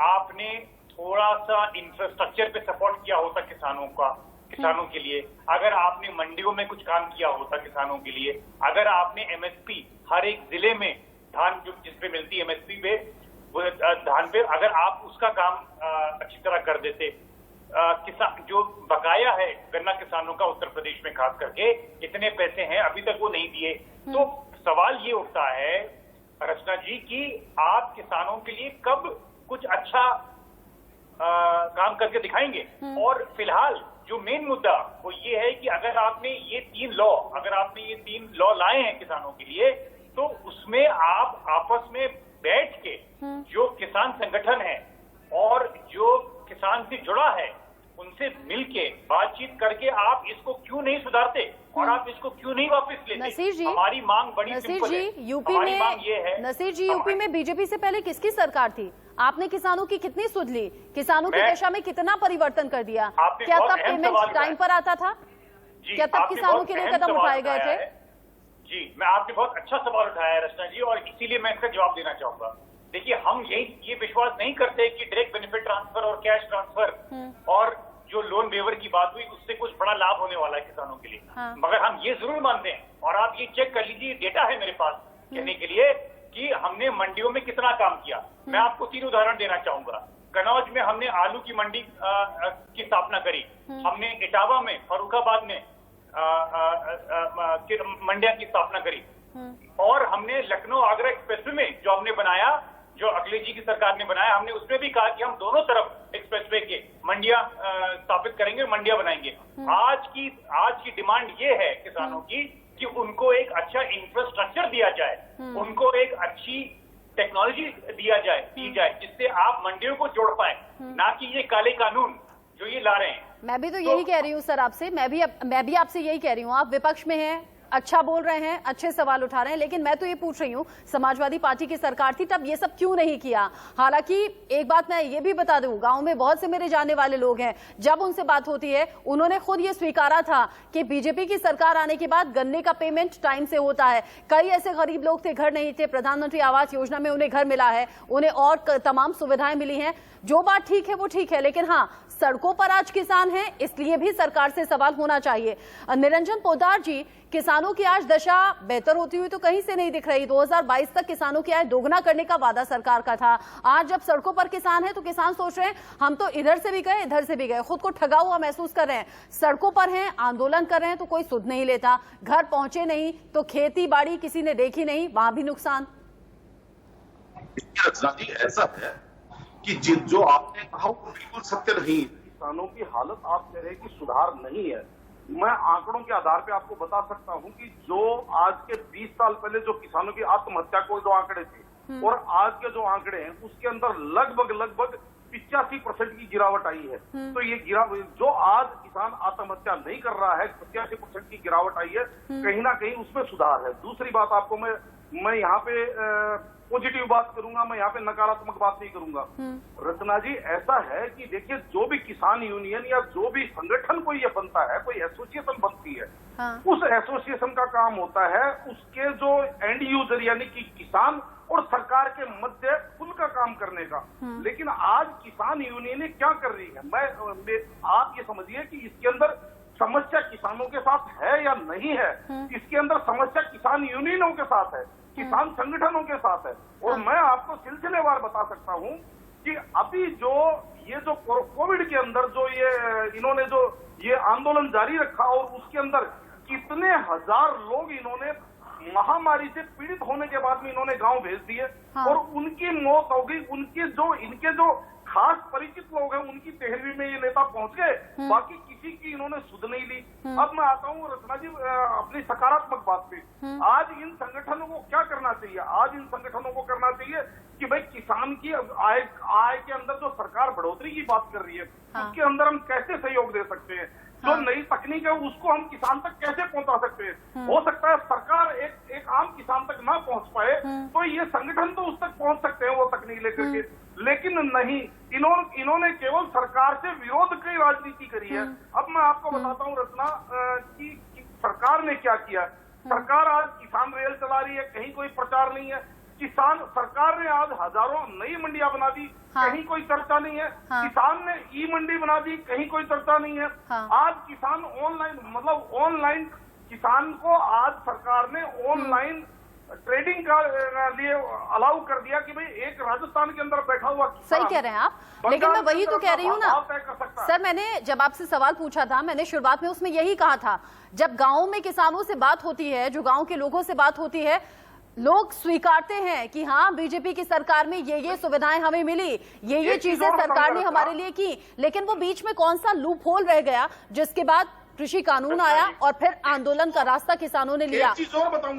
आपने थोड़ा सा इंफ्रास्ट्रक्चर पे सपोर्ट किया होता किसानों के लिए, अगर आपने मंडियों में कुछ काम किया होता किसानों के लिए, अगर आपने एमएसपी हर एक जिले में धान जो जिसपे मिलती है एमएसपी पे वो धान पे अगर आप उसका काम अच्छी तरह कर देते, किसान जो बकाया है गन्ना किसानों का उत्तर प्रदेश में खास करके इतने पैसे हैं अभी तक वो नहीं दिए, तो सवाल ये उठता है रचना जी कि आप किसानों के लिए कब कुछ अच्छा काम करके दिखाएंगे। और फिलहाल जो मेन मुद्दा वो ये है कि अगर आपने ये 3 लॉ लाए हैं किसानों के लिए, तो उसमें आप आपस में बैठ के जो किसान संगठन है और जो किसान से जुड़ा है उनसे मिलके बातचीत करके आप इसको क्यों नहीं सुधारते और आप इसको क्यों नहीं वापस लेते? नसीर जी, हमारी मांग बड़ी सिंपल है। यूपी हमारी में मांग ये है, नसीर जी, यूपी में बीजेपी से पहले किसकी सरकार थी? आपने किसानों की कितनी सुध ली? किसानों की दशा में कितना परिवर्तन कर दिया? क्या तब पेमेंट टाइम पर आता था? क्या तब किसानों के लिए कदम उठाए गए थे? जी, मैं आपने बहुत अच्छा सवाल उठाया है रचना जी, और इसीलिए मैं इसका जवाब देना चाहूंगा। देखिए, हम ये विश्वास नहीं करते कि डायरेक्ट बेनिफिट ट्रांसफर और कैश ट्रांसफर और जो लोन वेवर की बात हुई उससे कुछ बड़ा लाभ होने वाला है किसानों के लिए। मगर हम ये जरूर मानते हैं, और आप ये चेक कर लीजिए, डेटा है मेरे पास कहने के लिए कि हमने मंडियों में कितना काम किया। मैं आपको 3 उदाहरण देना चाहूंगा। कन्नौज में हमने आलू की मंडी की स्थापना करी, हमने इटावा में, फर्रुखाबाद में मंडिया की स्थापना करी, और हमने लखनऊ आगरा एक्सप्रेसवे में जो हमने बनाया, जो अखिलेश जी की सरकार ने बनाया, हमने उसमें भी कहा कि हम दोनों तरफ एक्सप्रेसवे के मंडिया स्थापित करेंगे, मंडिया बनाएंगे। आज की डिमांड ये है किसानों की कि उनको एक अच्छा इंफ्रास्ट्रक्चर दिया जाए, उनको एक अच्छी टेक्नोलॉजी दी जाए जिससे आप मंडियों को जोड़ पाए, ना कि ये काले कानून जो ये ला रहे हैं। मैं भी तो यही कह रही हूँ सर आपसे, मैं भी आपसे यही कह रही हूँ। आप विपक्ष में हैं, अच्छा बोल रहे हैं, अच्छे सवाल उठा रहे हैं, लेकिन मैं तो ये पूछ रही हूँ, समाजवादी पार्टी की सरकार थी तब ये सब क्यों नहीं किया? हालांकि एक बात मैं ये भी बता दूं, गांव में बहुत से मेरे जानने वाले लोग हैं, जब उनसे बात होती है उन्होंने खुद ये स्वीकारा था कि बीजेपी की सरकार आने के बाद गन्ने का पेमेंट टाइम से होता है। कई ऐसे गरीब लोग थे, घर नहीं थे, प्रधानमंत्री आवास योजना में उन्हें घर मिला है, उन्हें और तमाम सुविधाएं मिली हैं। जो बात ठीक है वो ठीक है, लेकिन हाँ, सड़कों पर आज किसान हैं, इसलिए भी सरकार से सवाल होना चाहिए। निरंजन पोद्दार जी, किसानों किसानों की आज दशा बेहतर होती हुई तो कहीं से नहीं दिख रही। 2022 तक किसानों की आय दोगुना करने का वादा सरकार का था। आज जब सड़कों पर किसान है तो किसान सोच रहे हैं हम तो इधर से भी गए इधर से भी गए, खुद को ठगा हुआ महसूस कर रहे हैं। सड़कों पर हैं, आंदोलन कर रहे हैं तो कोई सुध नहीं लेता, घर पहुंचे नहीं तो खेती बाड़ी किसी ने देखी नहीं, वहां भी नुकसान। ऐसा है कि जो आपने कहा वो बिल्कुल सत्य नहीं। किसानों की हालत आप कह रहे हैं कि सुधार नहीं है। मैं आंकड़ों के आधार पे आपको बता सकता हूं कि जो आज के 20 साल पहले जो किसानों की आत्महत्या को जो आंकड़े थे और आज के जो आंकड़े हैं उसके अंदर लगभग 85% की गिरावट आई है। तो ये गिरावट जो आज किसान आत्महत्या नहीं कर रहा है, 85% की गिरावट आई है, कहीं ना कहीं उसमें सुधार है। दूसरी बात आपको मैं यहाँ पे पॉजिटिव बात करूंगा, मैं यहाँ पे नकारात्मक बात नहीं करूंगा। रचना जी, ऐसा है कि देखिए जो भी किसान यूनियन या जो भी संगठन कोई ये बनता है, कोई एसोसिएशन बनती है, उस एसोसिएशन का काम होता है उसके जो एंड यूजर यानी कि किसान और सरकार के मध्य उनका काम करने का। लेकिन आज किसान यूनियन क्या कर रही है, आप ये समझिए कि इसके अंदर समस्या किसानों के साथ है या नहीं है, इसके अंदर समस्या किसान यूनियनों के साथ है, किसान संगठनों के साथ है। और मैं आपको सिलसिलेवार बता सकता हूं कि अभी जो कोविड के अंदर जो इन्होंने जो ये आंदोलन जारी रखा और उसके अंदर कितने हजार लोग इन्होंने महामारी से पीड़ित होने के बाद में इन्होंने गांव भेज दिए और उनकी मौत हो गई। इनके जो खास परिचित लोग हैं उनकी तहरीर में ये नेता पहुंच गए, बाकी किसी की इन्होंने सुध नहीं ली। अब मैं आता हूँ रचना जी अपनी सकारात्मक बात पे। आज इन संगठनों को क्या करना चाहिए? आज इन संगठनों को करना चाहिए कि भाई किसान की आय के अंदर जो सरकार बढ़ोतरी की बात कर रही है उसके अंदर हम कैसे सहयोग दे सकते हैं, जो नई तकनीक है उसको हम किसान तक कैसे पहुंचा सकते हैं। हो सकता है सरकार एक आम किसान तक ना पहुंच पाए तो ये संगठन तो उस तक पहुंच सकते हैं वो तकनीक लेकर के, लेकिन नहीं, इन्होंने केवल सरकार से विरोध की राजनीति करी है। अब मैं आपको बताता हूं रचना कि सरकार ने क्या किया। सरकार आज किसान रेल चला रही है, कहीं कोई प्रचार नहीं है। सरकार ने आज हजारों नई मंडियां बना दी, कहीं कोई चर्चा नहीं है। किसान ने ई मंडी बना दी, कहीं कोई चर्चा नहीं है। आज किसान ऑनलाइन किसान को आज सरकार ने ऑनलाइन ट्रेडिंग का लिए अलाउ कर दिया कि भाई एक राजस्थान के अंदर बैठा हुआ किसान, सही कह रहे हैं आप, लेकिन मैं वही तो कह रही हूँ ना सर। मैंने जब आपसे सवाल पूछा था, मैंने शुरुआत में उसमें यही कहा था, जब गाँव में किसानों से बात होती है, जो गाँव के लोगों से बात होती है, लोग स्वीकारते हैं कि हाँ बीजेपी की सरकार में ये सुविधाएं हमें मिली, ये चीजें सरकार ने हमारे लिए की। लेकिन वो बीच में कौन सा लूप होल रह गया जिसके बाद कृषि कानून आया और फिर आंदोलन का रास्ता किसानों ने लिया।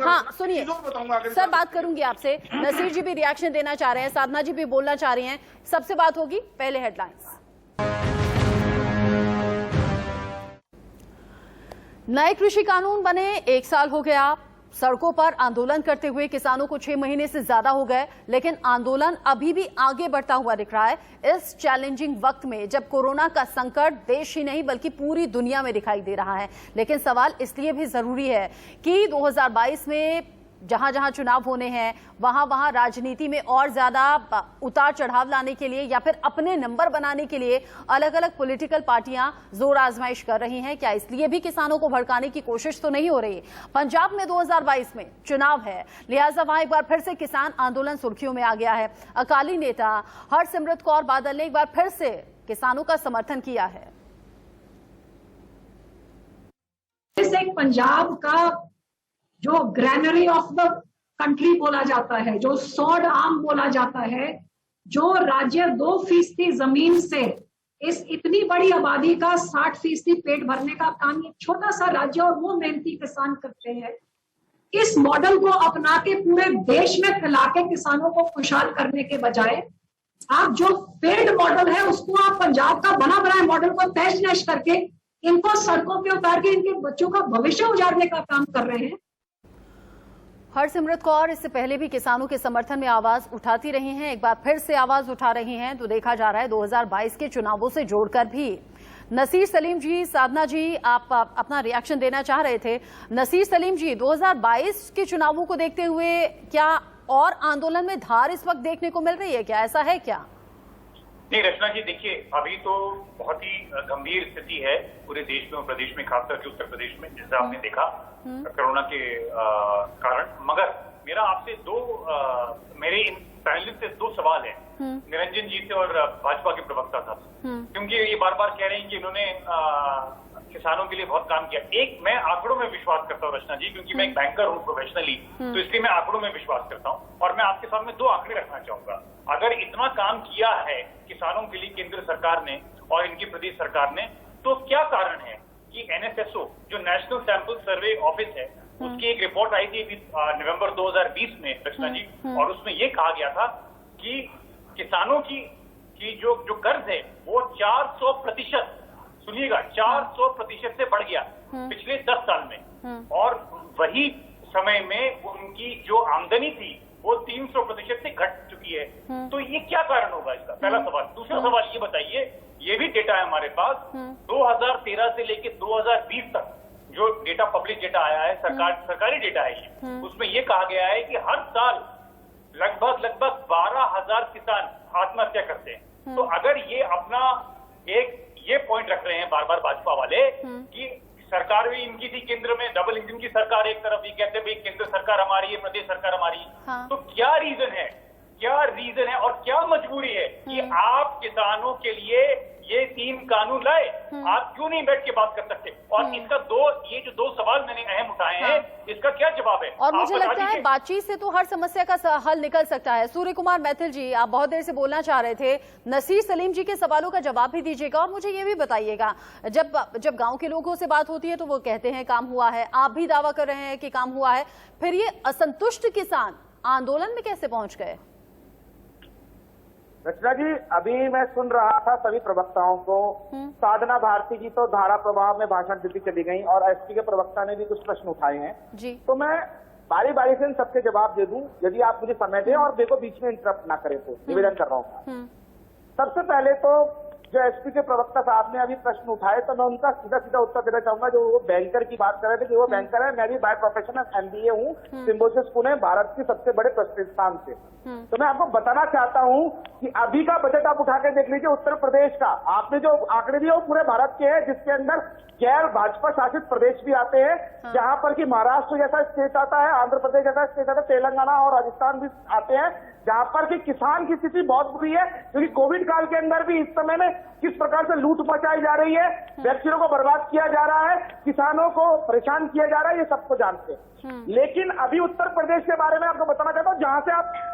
हाँ सुनिए सर, बात करूंगी आपसे। नसीर जी भी रिएक्शन देना चाह रहे हैं, साधना जी भी बोलना चाह रही हैं, सबसे बात होगी। पहले हेडलाइंस। नए कृषि कानून बने 1 साल हो गया, सड़कों पर आंदोलन करते हुए किसानों को 6 महीने से ज्यादा हो गए, लेकिन आंदोलन अभी भी आगे बढ़ता हुआ दिख रहा है। इस चैलेंजिंग वक्त में जब कोरोना का संकट देश ही नहीं बल्कि पूरी दुनिया में दिखाई दे रहा है, लेकिन सवाल इसलिए भी जरूरी है कि 2022 में जहां जहां चुनाव होने हैं वहां वहां राजनीति में और ज्यादा उतार चढ़ाव लाने के लिए या फिर अपने नंबर बनाने के लिए अलग अलग पॉलिटिकल पार्टियां जोर आजमाइश कर रही हैं। क्या इसलिए भी किसानों को भड़काने की कोशिश तो नहीं हो रही? पंजाब में 2022 में चुनाव है, लिहाजा वहां एक बार फिर से किसान आंदोलन सुर्खियों में आ गया है। अकाली नेता हरसिमरत कौर बादल ने एक बार फिर से किसानों का समर्थन किया है। पंजाब का जो ग्रैनरी ऑफ द कंट्री बोला जाता है, जो सॉर्ड आर्म बोला जाता है, जो राज्य 2% जमीन से इस इतनी बड़ी आबादी का 60% पेट भरने का काम एक छोटा सा राज्य और वो मेहनती किसान करते हैं। इस मॉडल को अपना के पूरे देश में फैला के किसानों को खुशहाल करने के बजाय आप जो फेल्ड मॉडल है उसको आप पंजाब का बना बनाए मॉडल को तहस नहस करके इनको सड़कों पे उतार के इनके बच्चों का भविष्य उजाड़ने का काम कर रहे हैं। हरसिमरत कौर इससे पहले भी किसानों के समर्थन में आवाज उठाती रही हैं, एक बार फिर से आवाज उठा रही हैं, तो देखा जा रहा है 2022 के चुनावों से जोड़कर भी। नसीर सलीम जी, साधना जी, आप अपना रिएक्शन देना चाह रहे थे। नसीर सलीम जी, 2022 के चुनावों को देखते हुए क्या और आंदोलन में धार इस वक्त देखने को मिल रही है? क्या ऐसा है क्या? नहीं रचना जी, देखिए अभी तो बहुत ही गंभीर स्थिति है पूरे देश में और प्रदेश में, खासकर के उत्तर प्रदेश में, जैसे आपने देखा कोरोना के कारण। मगर मेरा आपसे मेरे इन पैनलिस्ट से 2 सवाल है, निरंजन जी से और भाजपा के प्रवक्ता साहब से, क्योंकि ये बार बार कह रहे हैं कि इन्होंने किसानों के लिए बहुत काम किया। एक, मैं आंकड़ों में विश्वास करता हूँ रचना जी, क्योंकि मैं एक बैंकर हूँ प्रोफेशनली, तो इसलिए मैं आंकड़ों में विश्वास करता हूँ। और मैं आपके सामने 2 आंकड़े रखना चाहूंगा। अगर इतना काम किया है किसानों के लिए केंद्र सरकार ने और इनकी प्रदेश सरकार ने, तो क्या कारण है कि NSSO जो नेशनल सैंपल सर्वे ऑफिस है, उसकी एक रिपोर्ट आई थी नवंबर 2020 में रचना जी, और उसमें ये कहा गया था कि किसानों की जो कर्ज है वो 400%, सुनिएगा, 400% से बढ़ गया पिछले 10 साल में, और वही समय में उनकी जो आमदनी थी वो 300% से घट चुकी है। तो ये क्या कारण होगा इसका? पहला सवाल। दूसरा सवाल ये बताइए, ये भी डेटा है हमारे पास, 2013 से लेके 2020 तक जो डेटा, पब्लिक डेटा आया है, सरकारी डेटा है ये, उसमें ये कहा गया है कि हर साल लगभग 12,000 किसान आत्महत्या करते हैं। तो अगर ये अपना ये पॉइंट रख रहे हैं बार बार भाजपा वाले कि सरकार भी इनकी थी केंद्र में, डबल इंजन की सरकार एक तरफ, ये कहते हैं केंद्र सरकार हमारी है, प्रदेश सरकार हमारी है, तो क्या रीजन है और क्या मजबूरी है कि आप किसानों के लिए ये 3 कानून लाए? आप क्यों नहीं बैठ के बात कर सकते? और इसका ये जो 2 सवाल मैंने अहम उठाए हैं, इसका क्या जवाब है? और मुझे लगता है बातचीत से तो हर समस्या का हल निकल सकता है। सूर्य कुमार मैथिल जी, आप बहुत देर से बोलना चाह रहे थे, नसीर सलीम जी के सवालों का जवाब भी दीजिएगा। और मुझे ये भी बताइएगा, जब गांव के लोगों से बात होती है तो वो कहते हैं काम हुआ है, आप भी दावा कर रहे हैं कि काम हुआ है, फिर ये असंतुष्ट किसान आंदोलन में कैसे पहुंच गए? रचना जी, अभी मैं सुन रहा था सभी प्रवक्ताओं को। साधना भारती जी तो धारा प्रभाव में भाषण देती चली गई, और एसपी के प्रवक्ता ने भी कुछ प्रश्न उठाए हैं जी। तो मैं बारी बारी से इन सबके जवाब दे दूं, यदि आप मुझे समय दें और देखो बीच में इंटरप्ट ना करें, तो निवेदन कर रहा हूँ। सबसे पहले तो जो एसपी के प्रवक्ता साहब ने अभी प्रश्न उठाए, तो मैं उनका सीधा सीधा उत्तर देना चाहूंगा। जो वो बैंकर की बात कर रहे थे कि वो बैंकर है, मैं भी बाय प्रोफेशन MBA हूँ सिम्बोसिस पुणे, भारत के सबसे बड़े प्रतिष्ठान से। तो मैं आपको बताना चाहता हूँ कि अभी का बजट आप उठा के देख लीजिए, उत्तर प्रदेश का आपने जो आंकड़े दिए वो पूरे भारत के हैं, जिसके अंदर गैर भाजपा शासित प्रदेश भी आते हैं, जहां पर कि महाराष्ट्र जैसा स्टेट आता है, आंध्र प्रदेश जैसा स्टेट आता है, तेलंगाना और राजस्थान भी आते हैं, जहां पर कि किसान की स्थिति बहुत बुरी है, क्योंकि कोविड काल के अंदर भी इस समय में किस प्रकार से लूट मचाई जा रही है, व्यक्तियों को बर्बाद किया जा रहा है, किसानों को परेशान किया जा रहा है, ये सबको जानते हैं। लेकिन अभी उत्तर प्रदेश के बारे में आपको बताना चाहता हूँ, जहां से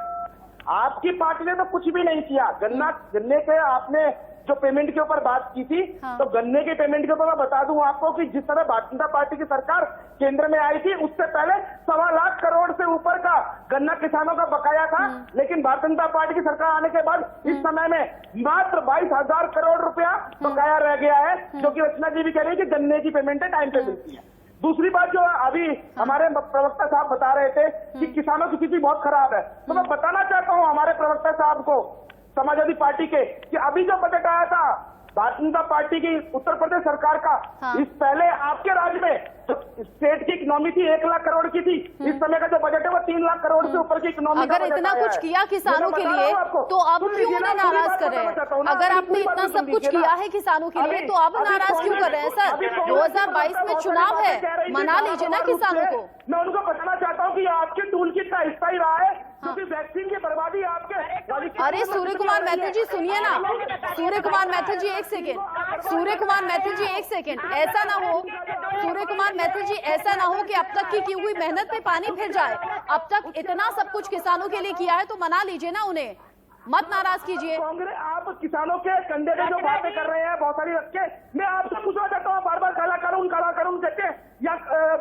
आपकी पार्टी ने तो कुछ भी नहीं किया। गन्ने के आपने जो पेमेंट के ऊपर बात की थी, तो गन्ने के पेमेंट के ऊपर मैं बता दूं आपको कि जिस तरह भारतीय जनता पार्टी की सरकार केंद्र में आई थी, उससे पहले 1.25 लाख करोड़ से ऊपर का गन्ना किसानों का बकाया था। लेकिन भारतीय जनता पार्टी की सरकार आने के बाद इस समय में मात्र 22,000 करोड़ रुपया बकाया रह गया है, जो कि रचना जी भी कह रही है कि गन्ने की पेमेंट टाइम पे मिलती है। दूसरी बात जो अभी हमारे प्रवक्ता साहब बता रहे थे कि किसानों की स्थिति बहुत खराब है, तो मैं बताना चाहता हूं हमारे प्रवक्ता साहब को, समाजवादी पार्टी के, कि अभी जो बजट आया था भारतीय जनता पार्टी की उत्तर प्रदेश सरकार का, इस पहले आपके राज्य में स्टेट की इकोनॉमी थी 1 लाख करोड़ की थी, इस समय का जो बजट है वो 3 लाख करोड़ से ऊपर की इकोनॉमी। अगर इतना कुछ किया किसानों के लिए तो अब क्यों उन्हें नाराज कर रहे हैं? अगर आपने इतना सब कुछ किया है किसानों के लिए तो अब नाराज क्यों कर रहे हैं? सर, 2022 में चुनाव है, मना लीजिए ना किसानों को। मैं उनको बताना चाहता हूँ कि आपके टूल किट का हिस्सा ही रहा है, क्योंकि वैक्सीन की बर्बादी आपके। अरे सूर्य कुमार मैथिल जी सुनिए ना, सूर्य कुमार मैथिल जी एक सेकेंड, सूर्य कुमार मैथिल जी एक सेकेंड, ऐसा ना हो सूर्य कुमार मैथिल जी, ऐसा ना हो कि अब तक की हुई मेहनत में पानी फिर जाए। अब तक इतना सब कुछ किसानों के लिए किया है तो मना लीजिए ना उन्हें, मत नाराज कीजिए। कांग्रेस, आप किसानों के कंधे पे जो बातें कर रहे हैं बहुत सारी रख के, मैं आपसे पूछना चाहता हूँ, बार बार काला कानून कहते हैं, या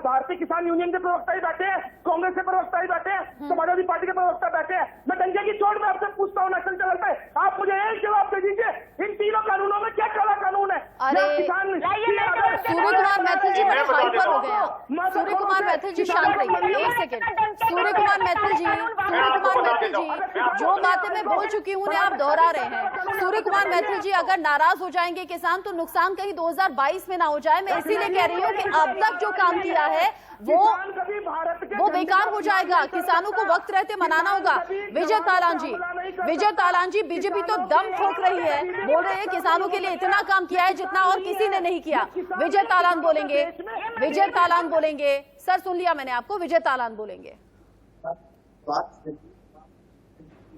भारतीय किसान यूनियन के प्रवक्ता ही बैठे हैं, कांग्रेस के प्रवक्ता ही बैठे हैं, समाजवादी पार्टी के प्रवक्ता बैठे हैं, मैं डंके की चोट में आपसे पूछता हूँ नेशनल चैनल पे, आप मुझे एक जवाब दे दीजिए, इन तीनों कानूनों में क्या काला कानून है? अरे सूर्य कुमार मैथिल जी बड़े हाइपर हो गए हैं। सूर्य कुमार मैथिल जी शांत रहिए, एक सेकेंड। सूर्य कुमार मैथिल जी, जो बातें मैं बोल चुकी हूँ उन्हें आप दोहरा रहे हैं। सूर्य कुमार मैथिल जी, अगर नाराज हो जाएंगे किसान तो नुकसान कहीं 2022 में ना हो जाए। मैं इसीलिए कह रही हूँ कि अब तक जो काम किया है वो बेकार हो जाएगा। किसानों को वक्त रहते मनाना होगा। विजय तालान जी, बीजेपी तो दम ठोक रही है, बोल रहे हैं किसानों के लिए इतना काम किया है जितना और किसी ने नहीं किया। विजय तालान बोलेंगे। सर सुन लिया मैंने आपको, विजय तालान बोलेंगे।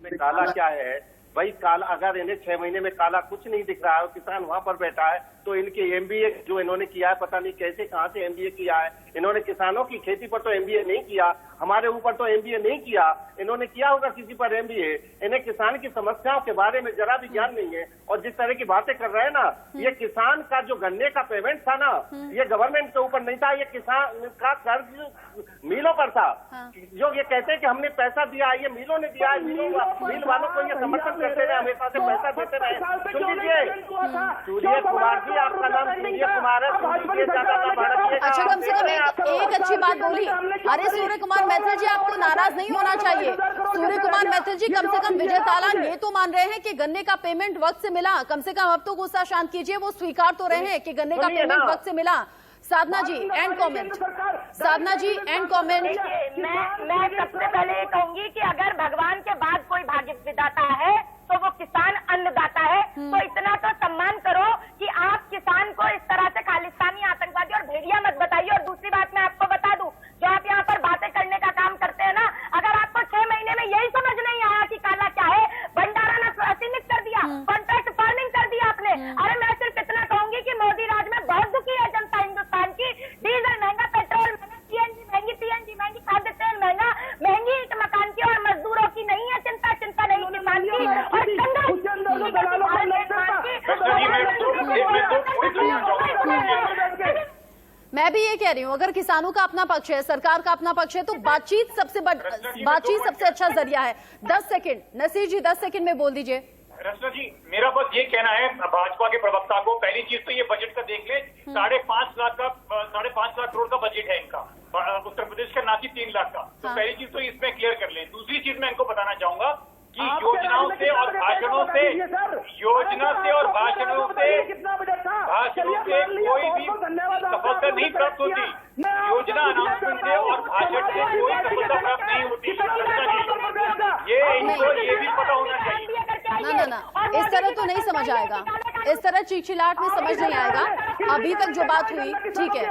काला क्या है भाई? काला अगर इन्हें 6 महीने में काला कुछ नहीं दिख रहा है, किसान वहां पर बैठा है, तो इनके एमबीए जो इन्होंने किया है, पता नहीं कैसे कहां से एमबीए किया है इन्होंने। किसानों की खेती पर तो एमबीए नहीं किया, हमारे ऊपर तो एमबीए नहीं किया, इन्होंने किया होगा किसी पर एमबीए। इन्हें किसान की समस्याओं के बारे में जरा भी ज्ञान नहीं है। और जिस तरह की बातें कर रहे हैं ना, ये किसान का जो गन्ने का पेमेंट था ना, ये गवर्नमेंट के ऊपर नहीं था, ये किसान का कर्ज मिलों पर था। जो ये कहते हैं कि हमने पैसा दिया, ये मिलों ने दिया है, मिल वालों को ये समर्थन करते रहे, हमेशा से पैसा देते रहे। सुन लीजिए, सूर्य कुमार जी, आपका नाम सूर्य कुमार है। अच्छा, कम से कम एक अच्छी बात बोली। अरे सूर्य कुमार मैथिल जी, आपको नाराज नहीं होना चाहिए। सूर्य कुमार मैथिल जी, कम से कम विजय तालान ये तो मान रहे हैं कि गन्ने का पेमेंट वक्त से मिला। कम से कम अब तो गुस्सा शांत कीजिए, वो स्वीकार तो रहे हैं कि गन्ने का पेमेंट वक्त से मिला। साधना जी एंड कमेंट। मैं सबसे पहले ये कहूंगी कि अगर भगवान के बाद कोई भाग्य विधाता है तो वो किसान अन्नदाता है। तो इतना तो सम्मान करो कि आप किसान को इस तरह से खालिस्तानी, आतंकवादी और भेड़िया मत बताइए। और दूसरी बात मैं आपको बता दूं, जो आप यहाँ पर बातें करने का काम करते हैं ना, अगर आपको 6 महीने में यही समझ नहीं आया कि काला क्या है, भंडारा ने सीमित कर दिया, कॉन्ट्रैक्ट फार्मिंग कर दिया आपने। अरे मैं सिर्फ इतना कहूंगी कि मोदी राज में बहुत दुखी है जनता हिंदुस्तान की। डीजल महंगा, पेट्रोल महंगा, सीएनजी महंगी, पीएनजी महंगी, खाद्य तेल महंगा, महंगी मकान की और मजदूरों की नहीं है चिंता नहीं किसान की। और मैं भी ये कह रही हूँ, अगर किसानों का अपना पक्ष है, सरकार का अपना पक्ष है, तो बातचीत सबसे अच्छा जरिया है। 10 सेकंड नसीर जी, 10 सेकंड में बोल दीजिए। रचना जी, मेरा बस ये कहना है भाजपा के प्रवक्ता को, पहली चीज तो ये बजट का देख ले, 5.5 लाख करोड़ का बजट है इनका, उत्तर प्रदेश का, ना कि 3 लाख का। तो पहली चीज तो इसमें क्लियर कर लें। दूसरी चीज मैं इनको बताना चाहूंगा कि योजनाओं से और भाषणों से कोई भी सफलता नहीं प्राप्त होती। योजना अनाउंसमेंट से और भाषण से कोई सफलता प्राप्त नहीं होती। ये इनको ये भी पता होना चाहिए। ना, इस तरह तो नहीं समझ आएगा, इस तरह चिलचिलाहट में समझ नहीं आएगा। अभी तक जो बात हुई, ठीक है,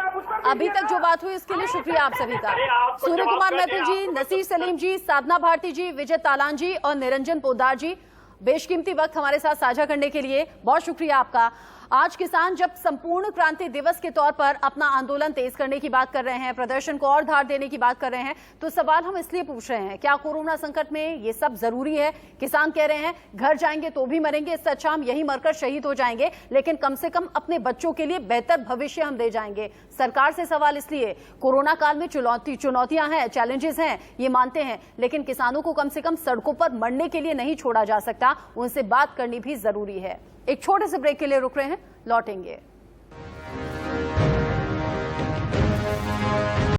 अभी तक जो बात हुई इसके लिए शुक्रिया आप सभी का। सूर्य कुमार मैथिल जी, नसीर सलीम जी, साधना भारती जी, विजय तालान जी और निरंजन पोद्दार जी, बेशकीमती वक्त हमारे साथ साझा करने के लिए बहुत शुक्रिया आपका। आज किसान जब संपूर्ण क्रांति दिवस के तौर पर अपना आंदोलन तेज करने की बात कर रहे हैं, प्रदर्शन को और धार देने की बात कर रहे हैं, तो सवाल हम इसलिए पूछ रहे हैं, क्या कोरोना संकट में ये सब जरूरी है? किसान कह रहे हैं घर जाएंगे तो भी मरेंगे, इससे अच्छा हम यही मरकर शहीद हो जाएंगे, लेकिन कम से कम अपने बच्चों के लिए बेहतर भविष्य हम दे जाएंगे। सरकार से सवाल इसलिए, कोरोना काल में चुनौतियां हैं, चैलेंजेस हैं, ये मानते हैं, लेकिन किसानों को कम से कम सड़कों पर मरने के लिए नहीं छोड़ा जा सकता, उनसे बात करनी भी जरूरी है। एक छोटे से ब्रेक के लिए रुक रहे हैं, लौटेंगे।